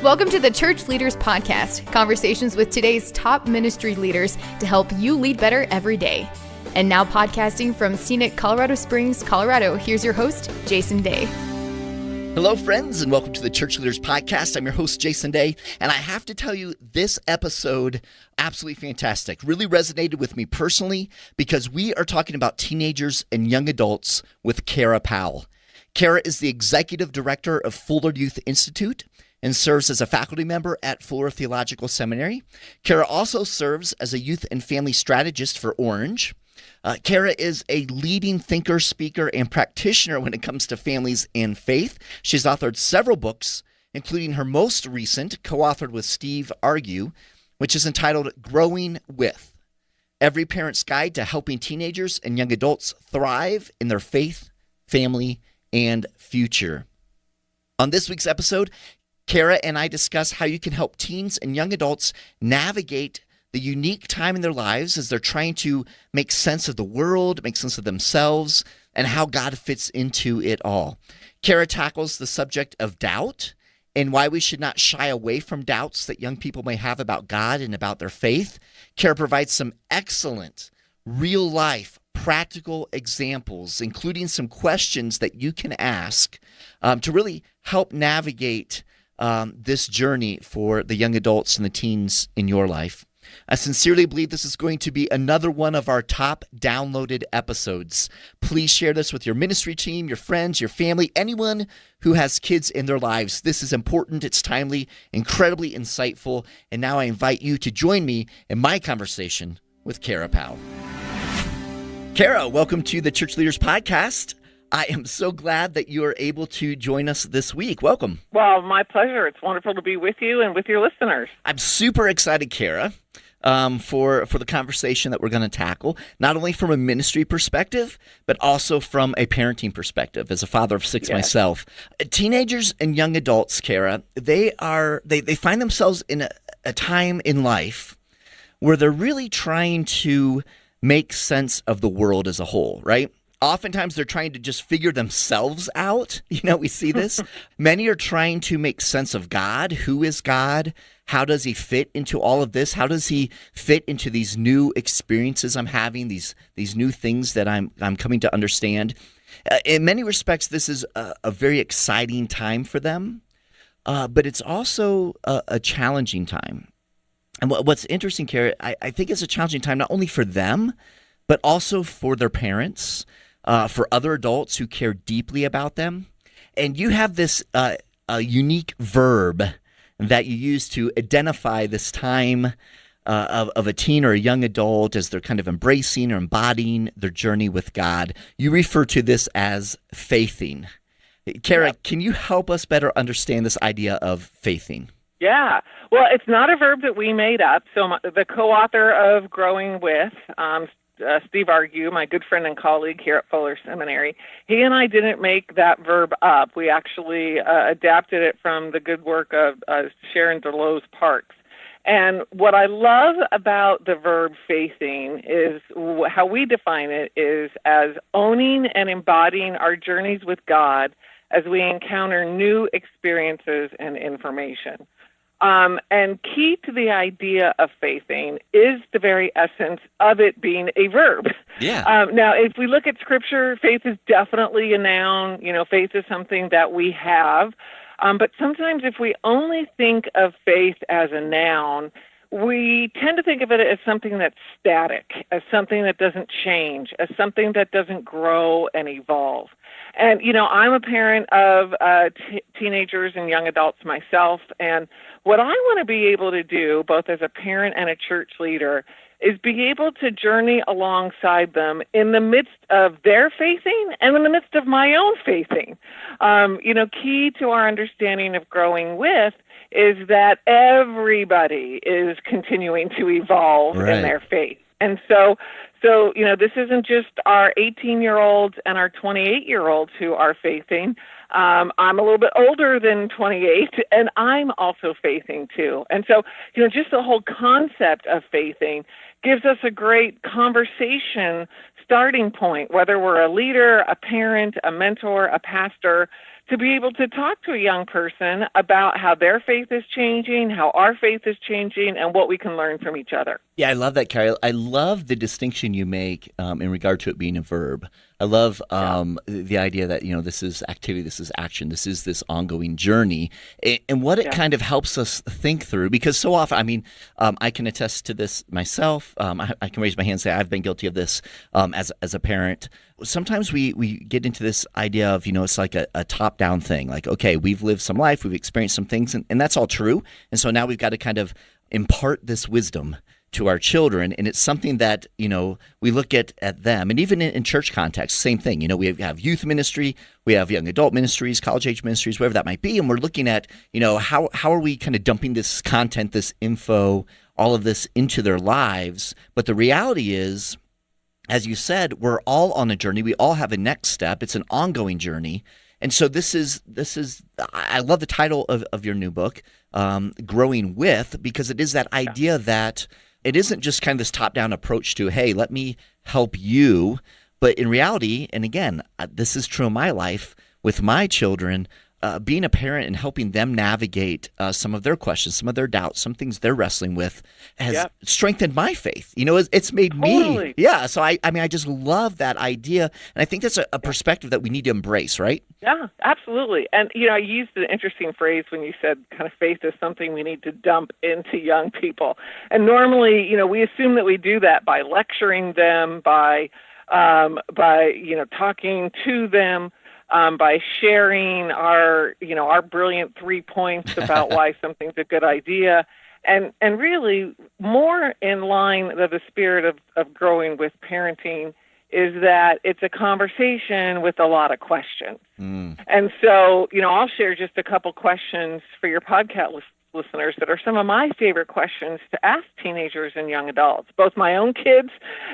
Welcome to the Church Leaders Podcast, conversations with today's top ministry leaders to help you lead better every day. And now podcasting from scenic Colorado Springs, Colorado, here's your host, Jason Day. Hello, friends, and welcome to the Church Leaders Podcast. I'm your host, Jason Day, and I have to tell you, this episode, absolutely fantastic, really resonated with me personally because we are talking about teenagers and young adults with Kara Powell. Kara is the Executive Director of Fuller Youth Institute and serves as a faculty member at Fuller Theological Seminary. Kara also serves as a youth and family strategist for Orange. Kara is a leading thinker, speaker, and practitioner when it comes to families and faith. She's authored several books, including her most recent, co-authored with Steve Argue, which is entitled Growing With: Every Parent's Guide to Helping Teenagers and Young Adults Thrive in Their Faith, Family, and Future. On this week's episode, Kara and I discuss how you can help teens and young adults navigate the unique time in their lives as they're trying to make sense of the world, make sense of themselves, and how God fits into it all. Kara tackles the subject of doubt and why we should not shy away from doubts that young people may have about God and about their faith. Kara provides some excellent, real-life, practical examples, including some questions that you can ask to really help navigate this journey for the young adults and the teens in your life. I sincerely believe this is going to be another one of our top downloaded episodes. Please share this with your ministry team, your friends, your family, anyone who has kids in their lives. This is important, it's timely, incredibly insightful, and now I invite you to join me in my conversation with Kara Powell. Kara, welcome to the Church Leaders Podcast. I am so glad that you are able to join us this week. Welcome. Well, my pleasure. It's wonderful to be with you and with your listeners. I'm super excited, Kara, for the conversation that we're going to tackle, not only from a ministry perspective, but also from a parenting perspective. As a father of six myself, teenagers and young adults, Kara, they find themselves in a time in life where they're really trying to make sense of the world as a whole, right? Oftentimes, they're trying to just figure themselves out. We see this. Many are trying to make sense of God. Who is God? How does he fit into all of this? How does he fit into these new experiences I'm having, these new things that I'm coming to understand? In many respects, this is a very exciting time for them, but it's also a challenging time. And what's interesting, Kara, I think it's a challenging time not only for them, but also for their parents, for other adults who care deeply about them. And you have this a unique verb that you use to identify this time of a teen or a young adult as they're kind of embracing or embodying their journey with God. You refer to this as faithing. Kara, Can you help us better understand this idea of faithing? Yeah. Well, it's not a verb that we made up. So the co-author of Growing With, Steve Argue, my good friend and colleague here at Fuller Seminary, he and I didn't make that verb up. We actually adapted it from the good work of Sharon DeLoes Parks. And what I love about the verb faithing is how we define it is as owning and embodying our journeys with God as we encounter new experiences and information. And key to the idea of faithing is the very essence of it being a verb. Yeah. Now, if we look at Scripture, faith is definitely a noun. Faith is something that we have. But sometimes if we only think of faith as a noun, we tend to think of it as something that's static, as something that doesn't change, as something that doesn't grow and evolve. And, I'm a parent of teenagers and young adults myself, and what I want to be able to do, both as a parent and a church leader, is be able to journey alongside them in the midst of their faithing and in the midst of my own faithing. Key to our understanding of growing with is that everybody is continuing to evolve in their faith. And so, this isn't just our 18-year-olds and our 28-year-olds who are faithing. I'm a little bit older than 28, and I'm also faithing too. And so, just the whole concept of faithing gives us a great conversation starting point, whether we're a leader, a parent, a mentor, a pastor, to be able to talk to a young person about how their faith is changing, how our faith is changing, and what we can learn from each other. Yeah, I love that, Carrie. I love the distinction you make in regard to it being a verb. I love the idea that, this is activity, this is action, this is this ongoing journey, and what it kind of helps us think through. Because so often, I can attest to this myself. I can raise my hand and say I've been guilty of this as a parent. Sometimes we get into this idea of, it's like a top-down thing. Like, okay, we've lived some life, we've experienced some things, and that's all true. And so now we've got to kind of impart this wisdom to our children, and it's something that we look at them, and even in church context, same thing. We have youth ministry, we have young adult ministries, college age ministries, whatever that might be, and we're looking at how are we kind of dumping this content, this info, all of this into their lives. But the reality is, as you said, we're all on a journey. We all have a next step. It's an ongoing journey. And so this is I love the title of your new book, Growing With, because it is that idea that it isn't just kind of this top-down approach to, hey, let me help you. But in reality, and again, this is true in my life with my children, being a parent and helping them navigate some of their questions, some of their doubts, some things they're wrestling with has strengthened my faith. It's made me. Yeah. So I just love that idea. And I think that's a perspective that we need to embrace, right? Yeah, absolutely. And, I used an interesting phrase when you said kind of faith is something we need to dump into young people. And normally, we assume that we do that by lecturing them, by talking to them, by sharing our brilliant 3 points about why something's a good idea, and really more in line with the spirit of growing with parenting is that it's a conversation with a lot of questions. And so, I'll share just a couple questions for your podcast listeners that are some of my favorite questions to ask teenagers and young adults, both my own kids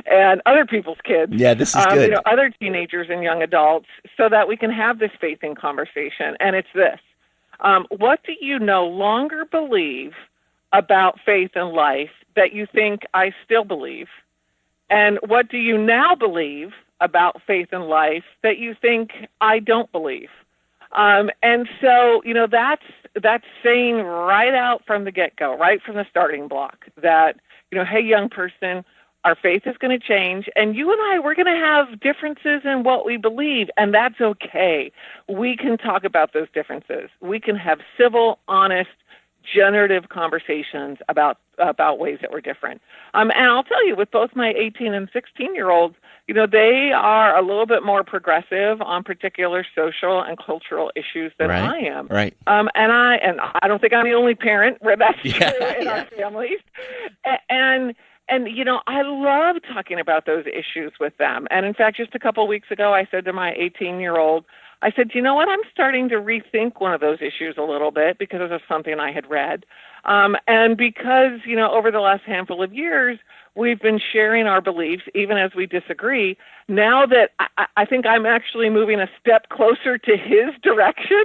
and other people's kids. Yeah, this is good. Other teenagers and young adults, so that we can have this faith in conversation. And it's this. What do you no longer believe about faith and life that you think I still believe? And what do you now believe about faith and life that you think I don't believe? And so, that's saying right out from the get-go, right from the starting block, that, hey, young person, our faith is going to change, and you and I, we're going to have differences in what we believe, and that's okay. We can talk about those differences. We can have civil, honest, generative conversations about ways that we're different. And I'll tell you, with both my 18 and 16-year-olds, they are a little bit more progressive on particular social and cultural issues than I am. Right. And I don't think I'm the only parent where that's true in our families. And I love talking about those issues with them. And in fact, just a couple of weeks ago, I said to my 18-year-old, I said, you know what, I'm starting to rethink one of those issues a little bit because of something I had read. And because, over the last handful of years, we've been sharing our beliefs, even as we disagree. Now that I think I'm actually moving a step closer to his direction,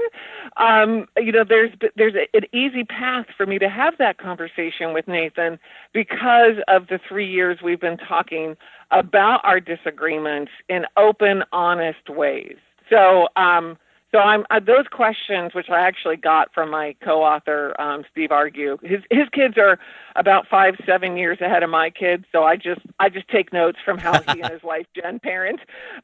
there's an easy path for me to have that conversation with Nathan because of the 3 years we've been talking about our disagreements in open, honest ways. So I'm those questions, which I actually got from my co-author, Steve Argue. His kids are about 5-7 years ahead of my kids, so I just take notes from how he and his wife Jen parent.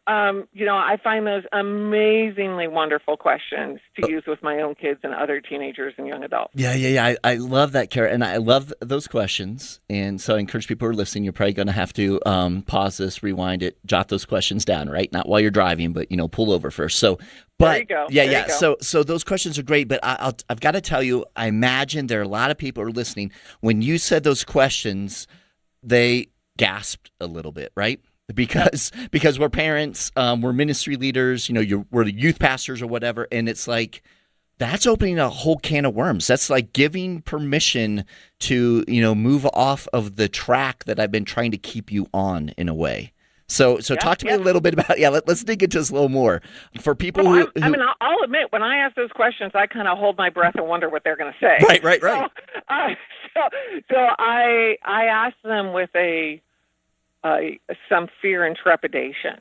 I find those amazingly wonderful questions to use with my own kids and other teenagers and young adults. Yeah. I love that, Kara, and I love those questions. And so I encourage people who are listening, you're probably going to have to pause this, rewind it, jot those questions down, right? Not while you're driving, but pull over first. So. But there you go. Yeah. So those questions are great, but I've got to tell you, I imagine there are a lot of people who are listening. When you said those questions, they gasped a little bit, right? Because we're parents, we're ministry leaders, we're the youth pastors or whatever, and it's like that's opening a whole can of worms. That's like giving permission to move off of the track that I've been trying to keep you on in a way. So talk to me a little bit about, let's dig into this a little more. For people who I'll admit, when I ask those questions, I kind of hold my breath and wonder what they're going to say. Right. So I ask them with some fear and trepidation.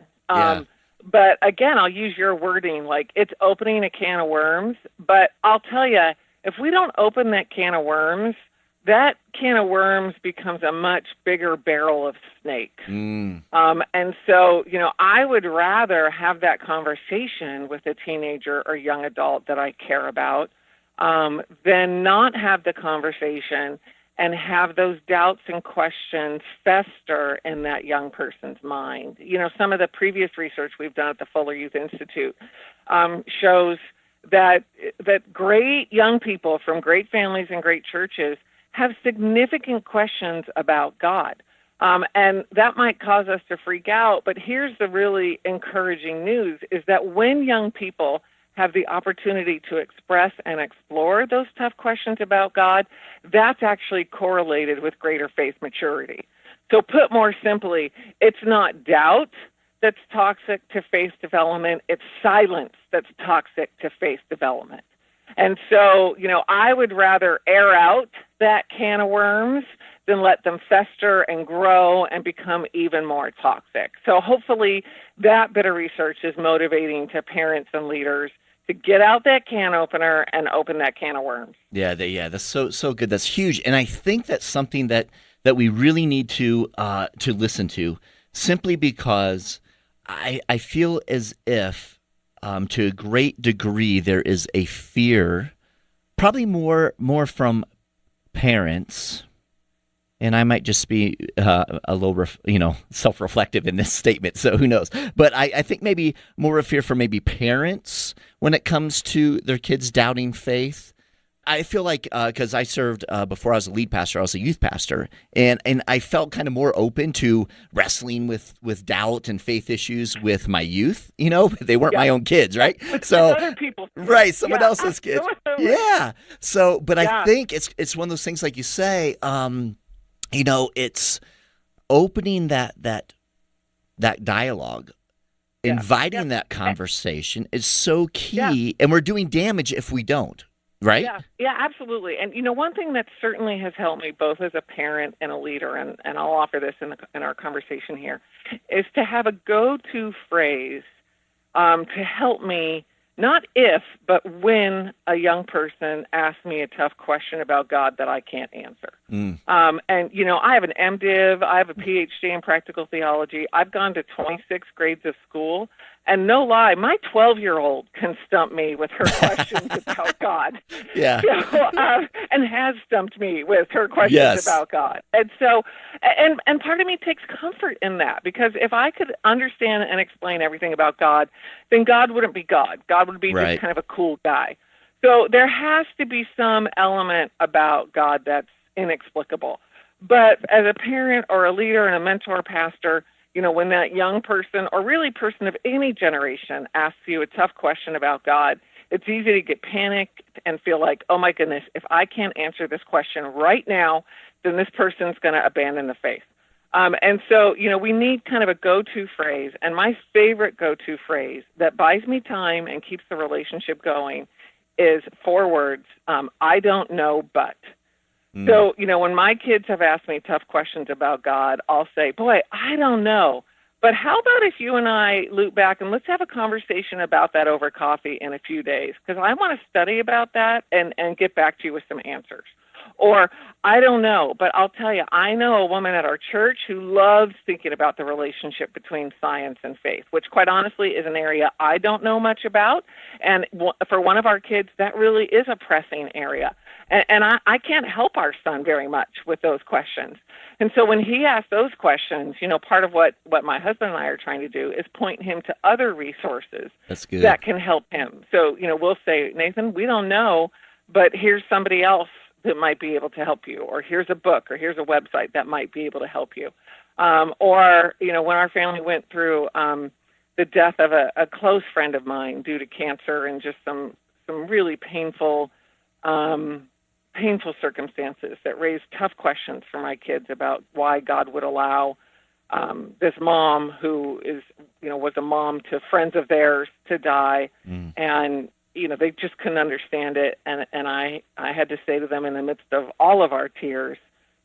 But again, I'll use your wording, like it's opening a can of worms. But I'll tell you, if we don't open that can of worms becomes a much bigger barrel of snakes. And so, I would rather have that conversation with a teenager or young adult that I care about than not have the conversation and have those doubts and questions fester in that young person's mind. Some of the previous research we've done at the Fuller Youth Institute shows that great young people from great families and great churches have significant questions about God. And that might cause us to freak out, but here's the really encouraging news, is that when young people have the opportunity to express and explore those tough questions about God, that's actually correlated with greater faith maturity. So put more simply, it's not doubt that's toxic to faith development, it's silence that's toxic to faith development. And so, I would rather air out that can of worms than let them fester and grow and become even more toxic. So hopefully that bit of research is motivating to parents and leaders to get out that can opener and open that can of worms. Yeah, that's so good. That's huge. And I think that's something that we really need to listen to, simply because I feel as if to a great degree there is a fear, probably more from parents, and I might just be a little self-reflective in this statement, so who knows. But I think maybe more of fear for maybe parents when it comes to their kids doubting faith. I feel like because I served before I was a lead pastor, I was a youth pastor, and I felt kind of more open to wrestling with doubt and faith issues with my youth. They weren't my own kids, right? So other people, right? Someone else's kids. Yeah. So, but I think it's one of those things, like you say. It's opening that dialogue, inviting that conversation is so key, and we're doing damage if we don't. Right? Yeah, absolutely. And one thing that certainly has helped me both as a parent and a leader, and I'll offer this in our conversation here, is to have a go-to phrase to help me, not if, but when a young person asks me a tough question about God that I can't answer. And, I have an MDiv, I have a PhD in practical theology, I've gone to 26 grades of school, and no lie, my 12-year-old can stump me with her questions about God. Yeah. And has stumped me with her questions about God. And so, and part of me takes comfort in that, because if I could understand and explain everything about God, then God wouldn't be God. God would be just kind of a cool guy. So there has to be some element about God that's inexplicable. But as a parent or a leader and a mentor pastor, when that young person, or really person of any generation, asks you a tough question about God, it's easy to get panicked and feel like, oh my goodness, if I can't answer this question right now, then this person's going to abandon the faith. And so, we need kind of a go-to phrase. And my favorite go-to phrase that buys me time and keeps the relationship going is 4 words, I don't know, but. So, when my kids have asked me tough questions about God, I'll say, boy, I don't know. But how about if you and I loop back and let's have a conversation about that over coffee in a few days? Because I want to study about that and get back to you with some answers. Or, I don't know, but I'll tell you, I know a woman at our church who loves thinking about the relationship between science and faith, which quite honestly is an area I don't know much about. And for one of our kids, that really is a pressing area. And I can't help our son very much with those questions. And so when he asks those questions, part of what my husband and I are trying to do is point him to other resources that can help him. So, we'll say, Nathan, we don't know, but here's somebody else that might be able to help you, or here's a book, or here's a website that might be able to help you. Or, when our family went through the death of a close friend of mine due to cancer and just some really painful circumstances that raised tough questions for my kids about why God would allow this mom who was a mom to friends of theirs to die. And, they just couldn't understand it. And I had to say to them in the midst of all of our tears,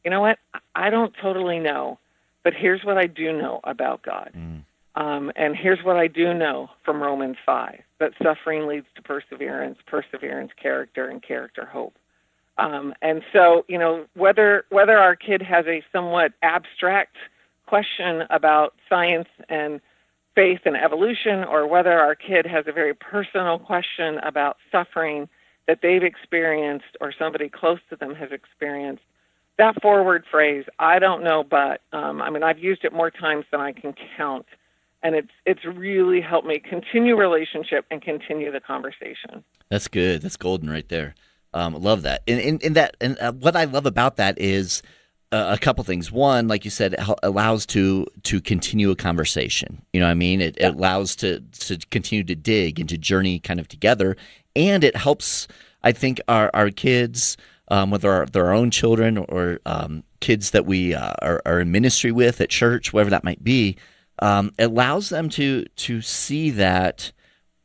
you know what? I don't totally know, but here's what I do know about God. And here's what I do know from Romans 5, that suffering leads to perseverance, perseverance, character, and character, hope. And so, whether our kid has a somewhat abstract question about science and faith and evolution, or whether our kid has a very personal question about suffering that they've experienced or somebody close to them has experienced, that forward phrase, I don't know, but, I've used it more times than I can count. And it's really helped me continue relationship and continue the conversation. That's good. That's golden right there. Love that. And what I love about that is a couple things. One, like you said, it allows to continue a conversation. You know what I mean? It allows to continue to dig and to journey kind of together. And it helps, I think, our kids, whether they're our own children or kids that we are in ministry with at church, whatever that might be, it allows them to see that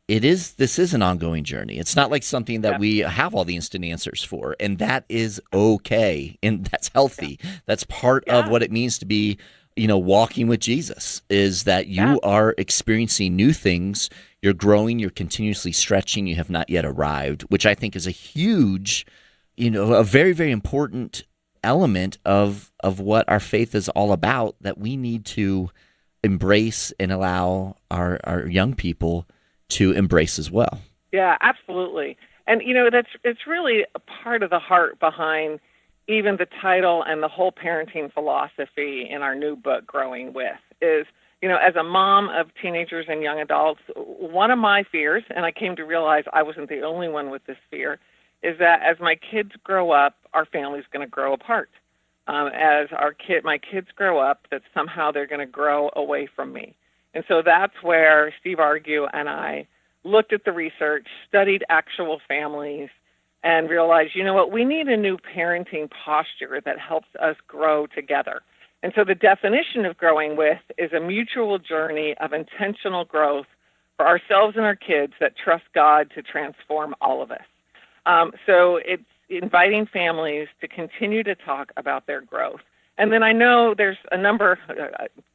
this is an ongoing journey. It's not like something that we have all the instant answers for, and that is okay, and that's healthy. That's part of what it means to be, walking with Jesus, is that you are experiencing new things, you're growing, you're continuously stretching, you have not yet arrived, which I think is a huge, a very, very important element of what our faith is all about, that we need to embrace and allow our young people to embrace as well. Yeah, absolutely. And, it's really a part of the heart behind even the title and the whole parenting philosophy in our new book, Growing With, is, as a mom of teenagers and young adults, one of my fears, and I came to realize I wasn't the only one with this fear, is that as my kids grow up, our family's going to grow apart. As my kids grow up, that somehow they're going to grow away from me. And so that's where Steve Argue and I looked at the research, studied actual families, and realized, we need a new parenting posture that helps us grow together. And so the definition of growing with is a mutual journey of intentional growth for ourselves and our kids that trust God to transform all of us. So it's inviting families to continue to talk about their growth. And then I know there's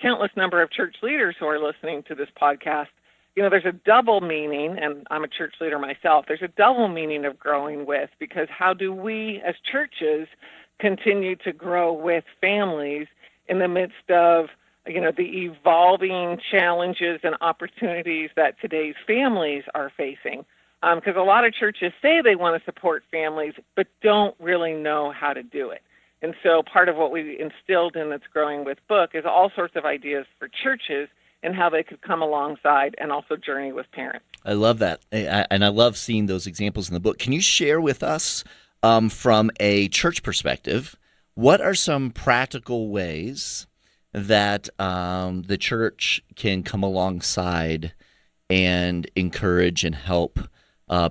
countless number of church leaders who are listening to this podcast. There's a double meaning, and I'm a church leader myself, there's a double meaning of growing with, because how do we as churches continue to grow with families in the midst of, the evolving challenges and opportunities that today's families are facing? Because a lot of churches say they want to support families, but don't really know how to do it. And so part of what we instilled in this Growing With book is all sorts of ideas for churches and how they could come alongside and also journey with parents. I love that. And I love seeing those examples in the book. Can you share with us, from a church perspective, what are some practical ways that the church can come alongside and encourage and help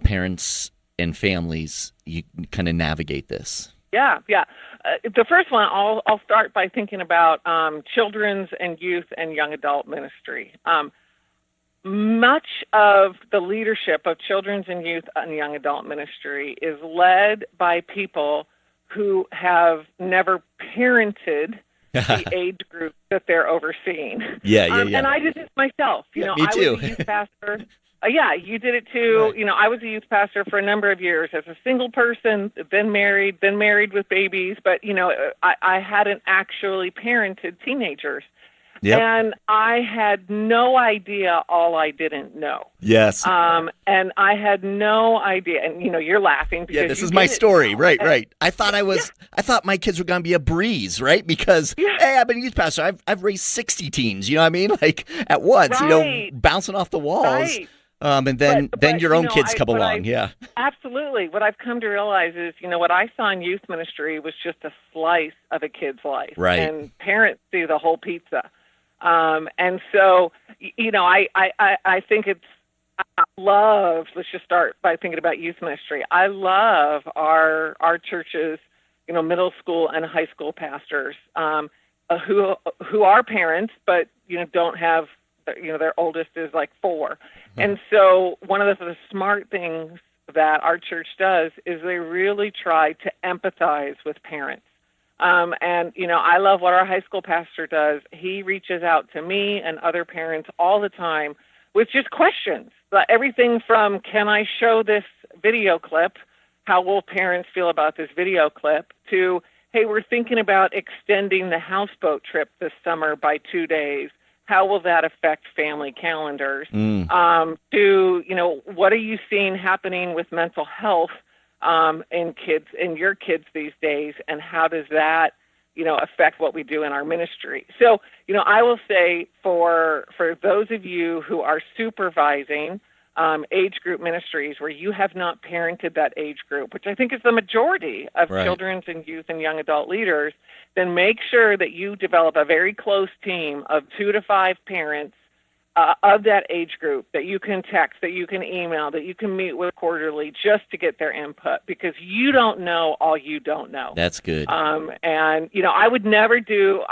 parents and families kind of navigate this? Yeah. The first one, I'll start by thinking about children's and youth and young adult ministry. Much of the leadership of children's and youth and young adult ministry is led by people who have never parented the age group that they're overseeing. Yeah. And I did this myself. Me I too. was a youth pastor. You did it too. Right. I was a youth pastor for a number of years as a single person, then married with babies. But, I hadn't actually parented teenagers. Yep. And I had no idea all I didn't know. Yes. And I had no idea. And, you're laughing because this is my story. Right. I thought my kids were going to be a breeze, right? Because, hey, I've been a youth pastor. I've raised 60 teens, you know what I mean? Like at once, bouncing off the walls. Right. And then your own kids come along. Absolutely. What I've come to realize is, what I saw in youth ministry was just a slice of a kid's life. Right. And parents see the whole pizza. And so, I think I love, let's just start by thinking about youth ministry. I love our church's, middle school and high school pastors, who are parents, but, don't have, their oldest is like 4. Mm-hmm. And so one of the smart things that our church does is they really try to empathize with parents. And, I love what our high school pastor does. He reaches out to me and other parents all the time with just questions. Everything from, can I show this video clip? How will parents feel about this video clip? To, hey, we're thinking about extending the houseboat trip this summer by 2 days. How will that affect family calendars? To, what are you seeing happening with mental health in your kids these days, and how does that, affect what we do in our ministry? So, I will say for those of you who are supervising age group ministries where you have not parented that age group, which I think is the majority of children's and youth and young adult leaders, then make sure that you develop a very close team of 2 to 5 parents of that age group that you can text, that you can email, that you can meet with quarterly just to get their input, because you don't know all you don't know. That's good. And, I would never do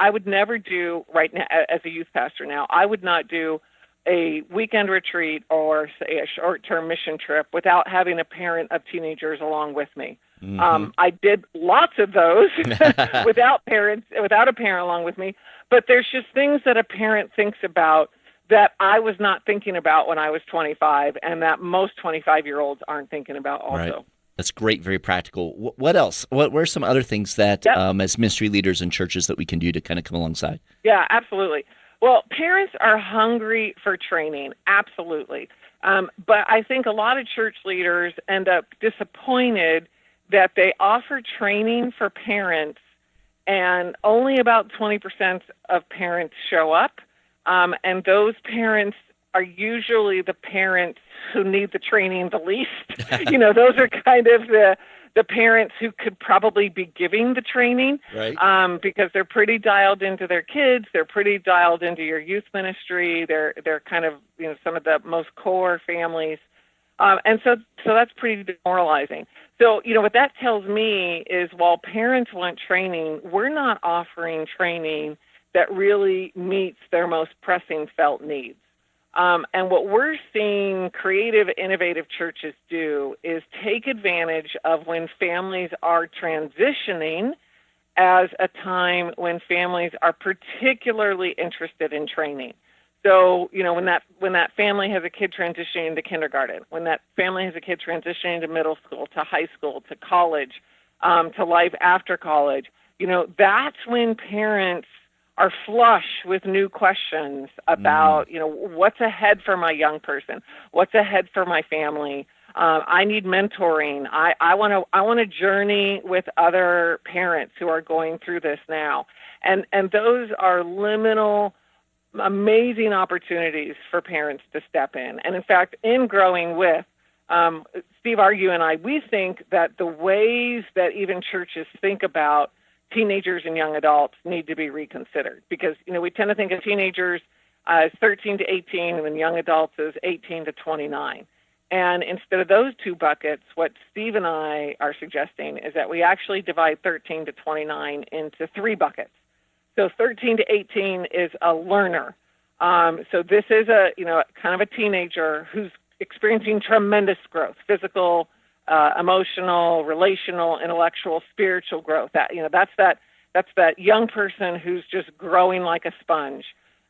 right now as a youth pastor now, I would not do a weekend retreat or say a short-term mission trip without having a parent of teenagers along with me. I did lots of those without a parent along with me, but there's just things that a parent thinks about that I was not thinking about when I was 25, and that most 25-year-olds aren't thinking about also. Right. That's great, very practical. What else? What are some other things that as ministry leaders in churches that we can do to kind of come alongside? Yeah, absolutely. Well, parents are hungry for training, absolutely. But I think a lot of church leaders end up disappointed that they offer training for parents and only about 20% of parents show up. And those parents are usually the parents who need the training the least. Those are kind of the parents who could probably be giving the training, right? Because they're pretty dialed into their kids. They're pretty dialed into your youth ministry. They're kind of, some of the most core families. And so that's pretty demoralizing. So, what that tells me is while parents want training, we're not offering training that really meets their most pressing felt needs. And what we're seeing creative, innovative churches do is take advantage of when families are transitioning as a time when families are particularly interested in training. So, when that family has a kid transitioning to kindergarten, when that family has a kid transitioning to middle school, to high school, to college, to life after college, that's when parents are flush with new questions about, what's ahead for my young person, what's ahead for my family. I need mentoring. I want to journey with other parents who are going through this now, and those are liminal, amazing opportunities for parents to step in. And in fact, in Growing With, Steve Argue and I, we think that the ways that even churches think about teenagers and young adults need to be reconsidered, because, we tend to think of teenagers as 13 to 18 and then young adults as 18 to 29. And instead of those two buckets, what Steve and I are suggesting is that we actually divide 13 to 29 into 3 buckets. So 13 to 18 is a learner. So this is a, kind of a teenager who's experiencing tremendous growth, physical, emotional, relational, intellectual, spiritual growth. That's that young person who's just growing like a sponge,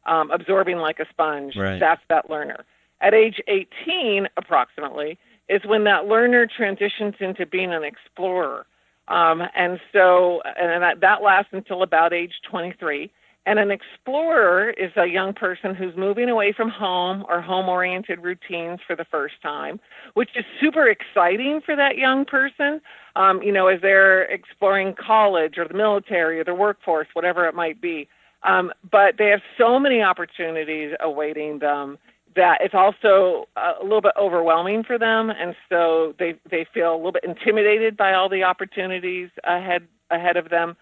absorbing like a sponge. Right. That's that learner. At age 18, approximately, is when that learner transitions into being an explorer. And that lasts until about age 23. And an explorer is a young person who's moving away from home or home-oriented routines for the first time, which is super exciting for that young person, as they're exploring college or the military or the workforce, whatever it might be. But they have so many opportunities awaiting them that it's also a little bit overwhelming for them, and so they feel a little bit intimidated by all the opportunities ahead of them.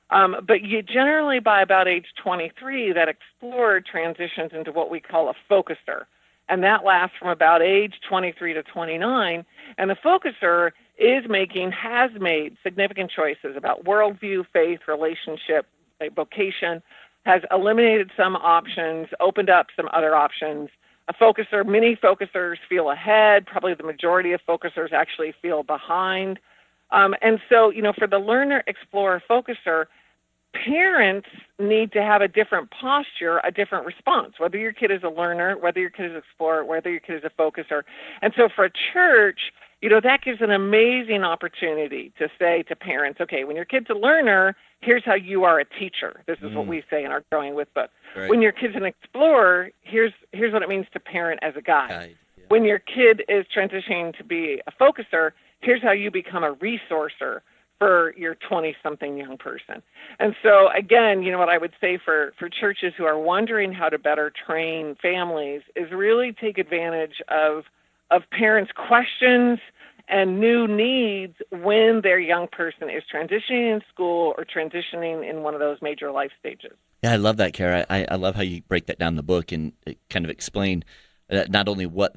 But generally by about age 23, that explorer transitions into what we call a focuser, and that lasts from about age 23 to 29. And the focuser has made significant choices about worldview, faith, relationship, vocation, has eliminated some options, opened up some other options. Many focusers feel ahead. Probably the majority of focusers actually feel behind. And so, for the learner, explorer, focuser, parents need to have a different posture, a different response, whether your kid is a learner, whether your kid is an explorer, whether your kid is a focuser. And so for a church, that gives an amazing opportunity to say to parents, okay, when your kid's a learner, here's how you are a teacher. This is what we say in our Growing With book. Right. When your kid's an explorer, here's what it means to parent as a guide. Yeah. When your kid is transitioning to be a focuser, here's how you become a resourcer for your 20-something young person. And so, again, what I would say for churches who are wondering how to better train families is really take advantage of parents' questions and new needs when their young person is transitioning in school or transitioning in one of those major life stages. Yeah, I love that, Kara. I love how you break that down in the book and kind of explain not only what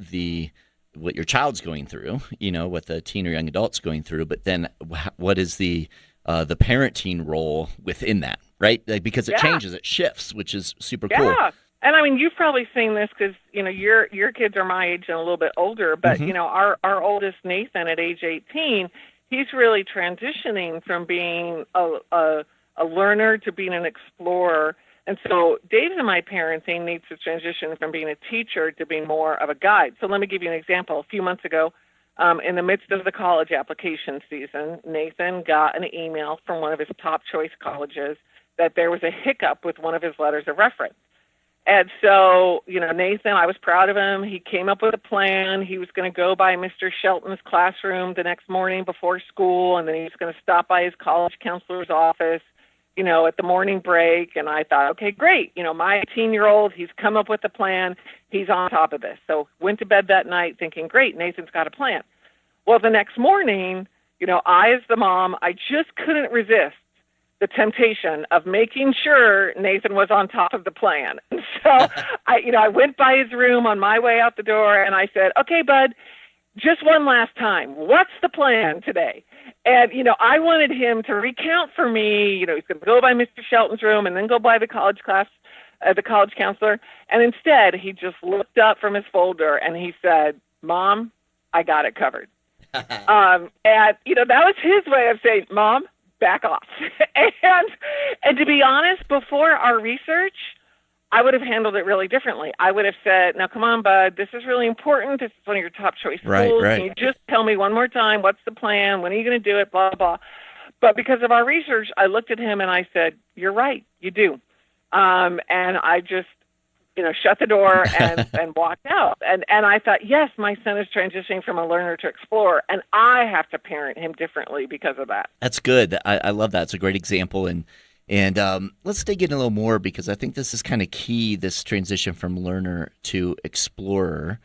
your child's going through, what the teen or young adult's going through, but then what is the parenting role within that, right? Because it changes, it shifts, which is super cool. Yeah. And I mean, you've probably seen this because, your kids are my age and a little bit older, but, our oldest Nathan at age 18, he's really transitioning from being a learner to being an explorer. And so Dave's and my parenting needs to transition from being a teacher to being more of a guide. So let me give you an example. A few months ago, in the midst of the college application season, Nathan got an email from one of his top choice colleges that there was a hiccup with one of his letters of reference. And so, Nathan, I was proud of him. He came up with a plan. He was going to go by Mr. Shelton's classroom the next morning before school, and then he was going to stop by his college counselor's office, at the morning break. And I thought, okay, great. My 18-year-old, he's come up with a plan. He's on top of this. So went to bed that night thinking, great, Nathan's got a plan. Well, the next morning, I as the mom, I just couldn't resist the temptation of making sure Nathan was on top of the plan. And so I went by his room on my way out the door and I said, okay, bud, just one last time. What's the plan today? And, I wanted him to recount for me, he's going to go by Mr. Shelton's room and then go by the college counselor. And instead, he just looked up from his folder and he said, Mom, I got it covered. And, that was his way of saying, Mom, back off. and to be honest, before our research, I would have handled it really differently. I would have said, now, come on, bud, this is really important. This is one of your top choice schools. Right. Can you just tell me one more time, what's the plan? When are you going to do it? Blah, blah. But because of our research, I looked at him and I said, you're right, you do. And I just, shut the door and walked out. And I thought, yes, my son is transitioning from a learner to explorer, and I have to parent him differently because of that. That's good. I love that. It's a great example. And let's dig in a little more because I think this is kind of key, this transition from learner to explorer.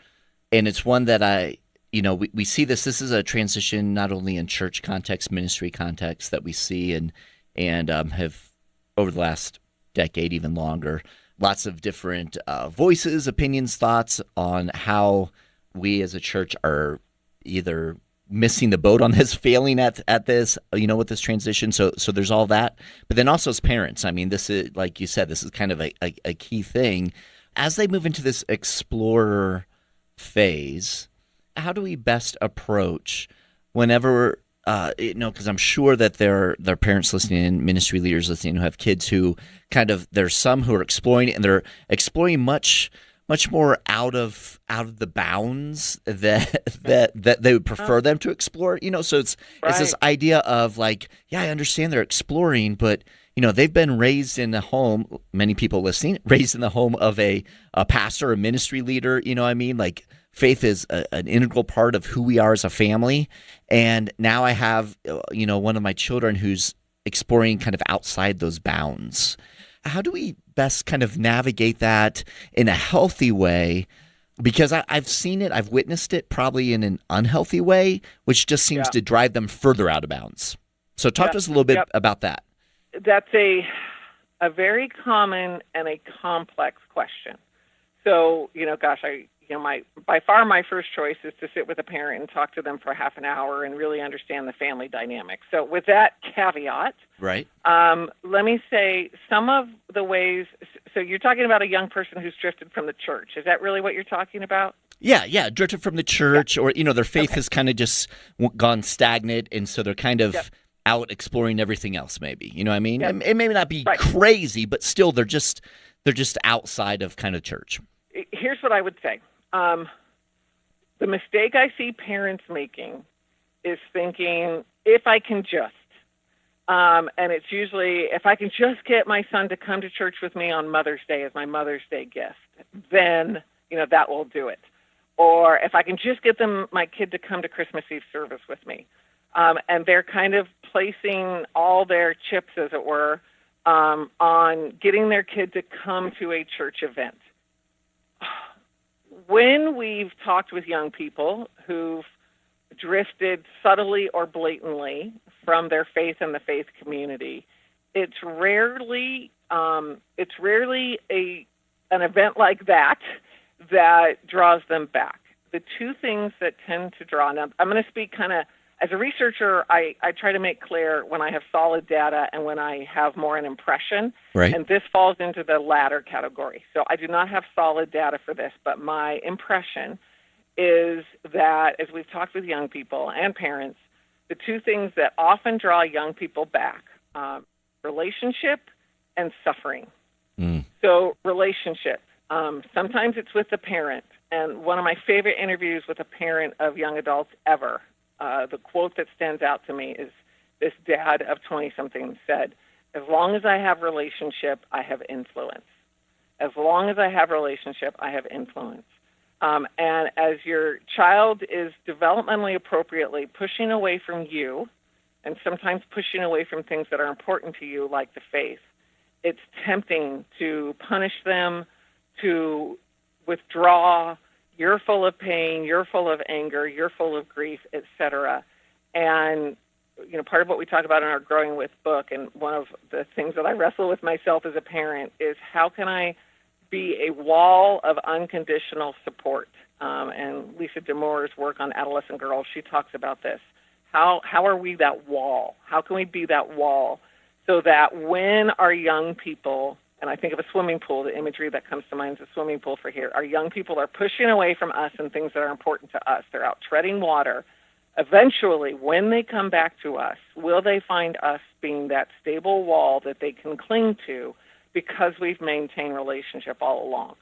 And it's one that we see this. This is a transition not only in church context, ministry context that we see and have over the last decade, even longer, lots of different voices, opinions, thoughts on how we as a church are either missing the boat on this, failing at this, with this transition. So there's all that. But then also as parents, I mean, this is, like you said, this is kind of a key thing. As they move into this explorer phase, how do we best approach whenever, because I'm sure that there are parents listening, ministry leaders listening who have kids who there's some who are exploring, and they're exploring much more out of the bounds that they would prefer them to explore. So it's this idea of like, yeah, I understand they're exploring, but they've been raised in the home. Many people listening raised in the home of a pastor, a ministry leader. Like faith is an integral part of who we are as a family. And now I have one of my children who's exploring kind of outside those bounds. How do we best kind of navigate that in a healthy way? Because I've seen it, I've witnessed it probably in an unhealthy way, which just seems to drive them further out of bounds. So talk to us a little bit about that. That's a very common and a complex question. So, by far my first choice is to sit with a parent and talk to them for half an hour and really understand the family dynamics. So with that caveat, right? Let me say some of the ways. So you're talking about a young person who's drifted from the church. Is that really what you're talking about? Yeah, drifted from the church, or their faith has kind of just gone stagnant, and so they're kind of out exploring everything else, maybe. You know what I mean? Yeah. It may not be crazy, but still they're just outside of kind of church. Here's what I would say. The mistake I see parents making is thinking, if I can just, and it's usually, if I can just get my son to come to church with me on Mother's Day as my Mother's Day gift, then, that will do it. Or if I can just get my kid to come to Christmas Eve service with me. And they're kind of placing all their chips, as it were, on getting their kid to come to a church event. When we've talked with young people who've drifted subtly or blatantly from their faith and the faith community, it's rarely an event like that draws them back. The two things that tend to draw, now I'm going to speak kind of, as a researcher, I try to make clear when I have solid data and when I have more an impression, right. And this falls into the latter category. So I do not have solid data for this, but my impression is that as we've talked with young people and parents, the two things that often draw young people back, relationship and suffering. So relationship, sometimes it's with the parent. And one of my favorite interviews with a parent of young adults ever, the quote that stands out to me is this dad of 20-something said, "As long as I have relationship, I have influence. As long as I have relationship, I have influence." And as your child is developmentally appropriately pushing away from you, and sometimes pushing away from things that are important to you, like the faith, it's tempting to punish them, to withdraw. You're full of pain, you're full of anger, you're full of grief, etc. And, part of what we talk about in our Growing With book, and one of the things that I wrestle with myself as a parent, is how can I be a wall of unconditional support? And Lisa DeMoore's work on adolescent girls, she talks about this. How are we that wall? How can we be that wall so that when our young people, and I think of a swimming pool, the imagery that comes to mind is a swimming pool for here. Our young people are pushing away from us and things that are important to us. They're out treading water. Eventually, when they come back to us, will they find us being that stable wall that they can cling to because we've maintained relationship all along?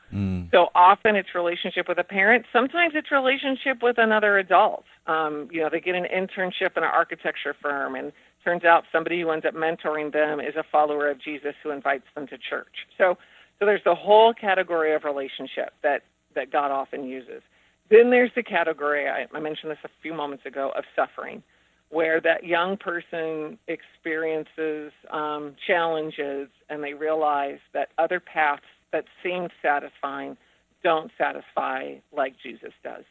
So often it's relationship with a parent. Sometimes it's relationship with another adult. They get an internship in an architecture firm, and turns out somebody who ends up mentoring them is a follower of Jesus who invites them to church. So there's the whole category of relationship that God often uses. Then there's the category, I mentioned this a few moments ago, of suffering, where that young person experiences challenges and they realize that other paths that seem satisfying don't satisfy like Jesus does.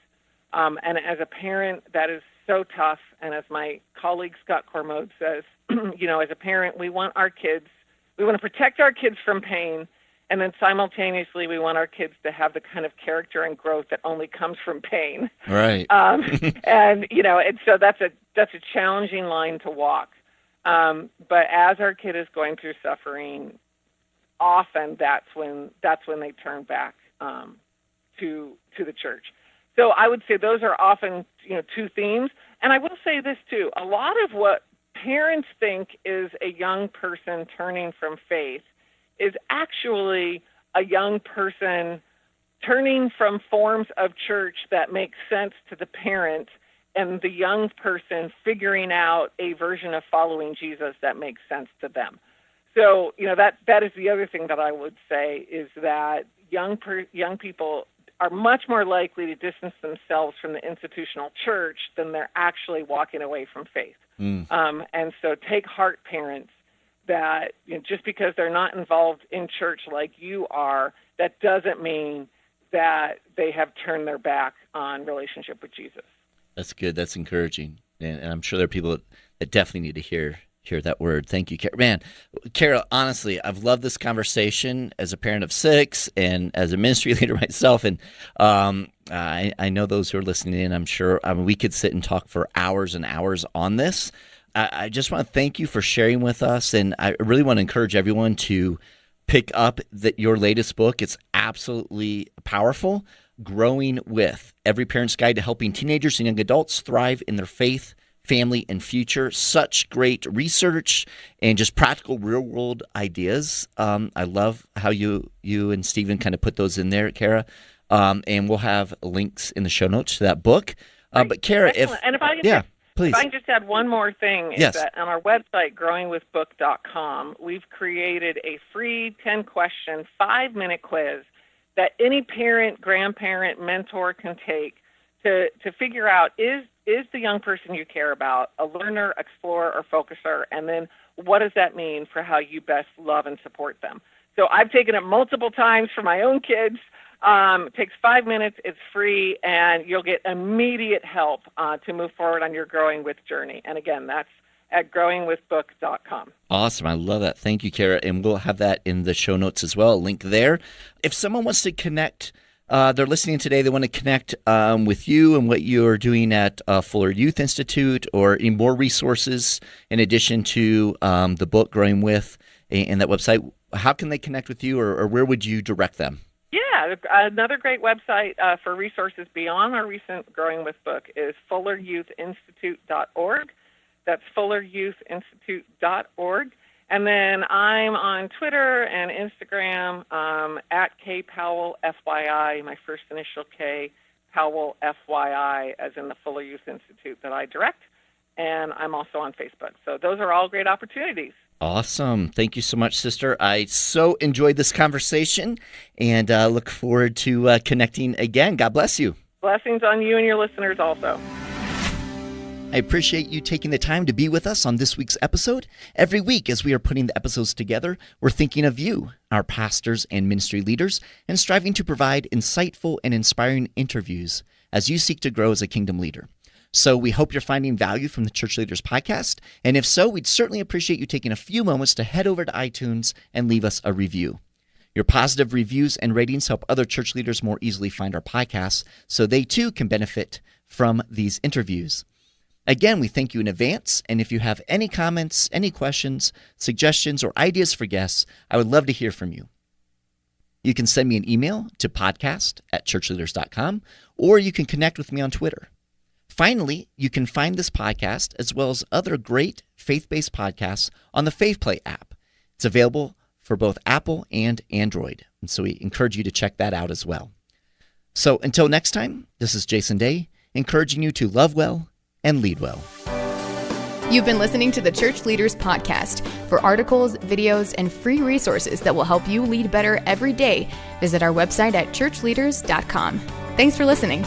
And as a parent, that is so tough. And as my colleague Scott Cormode says, as a parent, we want to protect our kids from pain, and then simultaneously we want our kids to have the kind of character and growth that only comes from pain. Right. And so that's a challenging line to walk. But as our kid is going through suffering, often that's when they turn back to the church. So I would say those are often, two themes. And I will say this too, a lot of what parents think is a young person turning from faith is actually a young person turning from forms of church that make sense to the parent, and the young person figuring out a version of following Jesus that makes sense to them. So, that is the other thing that I would say, is that young people are much more likely to distance themselves from the institutional church than they're actually walking away from faith. And so take heart, parents, that just because they're not involved in church like you are, that doesn't mean that they have turned their back on relationship with Jesus. That's good. That's encouraging. And I'm sure there are people that definitely need to hear that word. Thank you, Carol. Man, Carol, honestly, I've loved this conversation as a parent of 6 and as a ministry leader myself. And I know those who are listening in, I'm sure we could sit and talk for hours and hours on this. I just want to thank you for sharing with us. And I really want to encourage everyone to pick up your latest book. It's absolutely powerful. Growing With, Every Parent's Guide to Helping Teenagers and Young Adults Thrive in Their Faith, family, and future. Such great research and just practical real-world ideas. I love how you and Stephen kind of put those in there, Kara. And we'll have links in the show notes to that book. But Kara, please. If I can just add one more thing, is that on our website, growingwithbook.com, we've created a free 10-question, 5-minute quiz that any parent, grandparent, mentor can take to figure out, is the young person you care about a learner, explorer, or focuser? And then what does that mean for how you best love and support them? So I've taken it multiple times for my own kids. It takes 5 minutes, it's free, and you'll get immediate help to move forward on your Growing With journey. And again, that's at growingwithbook.com. Awesome. I love that. Thank you, Kara. And we'll have that in the show notes as well, a link there. If someone wants to connect, they're listening today, they want to connect with you and what you're doing at Fuller Youth Institute, or any more resources in addition to the book, Growing With, and that website, how can they connect with you, or where would you direct them? Yeah, another great website for resources beyond our recent Growing With book is fulleryouthinstitute.org. That's fulleryouthinstitute.org. And then I'm on Twitter and Instagram at kpowell, FYI, my first initial K, Powell, FYI, as in the Fuller Youth Institute that I direct. And I'm also on Facebook. So those are all great opportunities. Awesome. Thank you so much, sister. I so enjoyed this conversation and look forward to connecting again. God bless you. Blessings on you and your listeners also. I appreciate you taking the time to be with us on this week's episode. Every week, as we are putting the episodes together, we're thinking of you, our pastors and ministry leaders, and striving to provide insightful and inspiring interviews as you seek to grow as a kingdom leader. So we hope you're finding value from the Church Leaders podcast. And if so, we'd certainly appreciate you taking a few moments to head over to iTunes and leave us a review. Your positive reviews and ratings help other church leaders more easily find our podcasts so they too can benefit from these interviews. Again, we thank you in advance. And if you have any comments, any questions, suggestions, or ideas for guests, I would love to hear from you. You can send me an email to podcast@ChurchLeaders.com, or you can connect with me on Twitter. Finally, you can find this podcast as well as other great faith-based podcasts on the FaithPlay app. It's available for both Apple and Android, and so we encourage you to check that out as well. So until next time, this is Jason Day, encouraging you to love well and lead well. You've been listening to the Church Leaders Podcast. For articles, videos, and free resources that will help you lead better every day, visit our website at ChurchLeaders.com. Thanks for listening.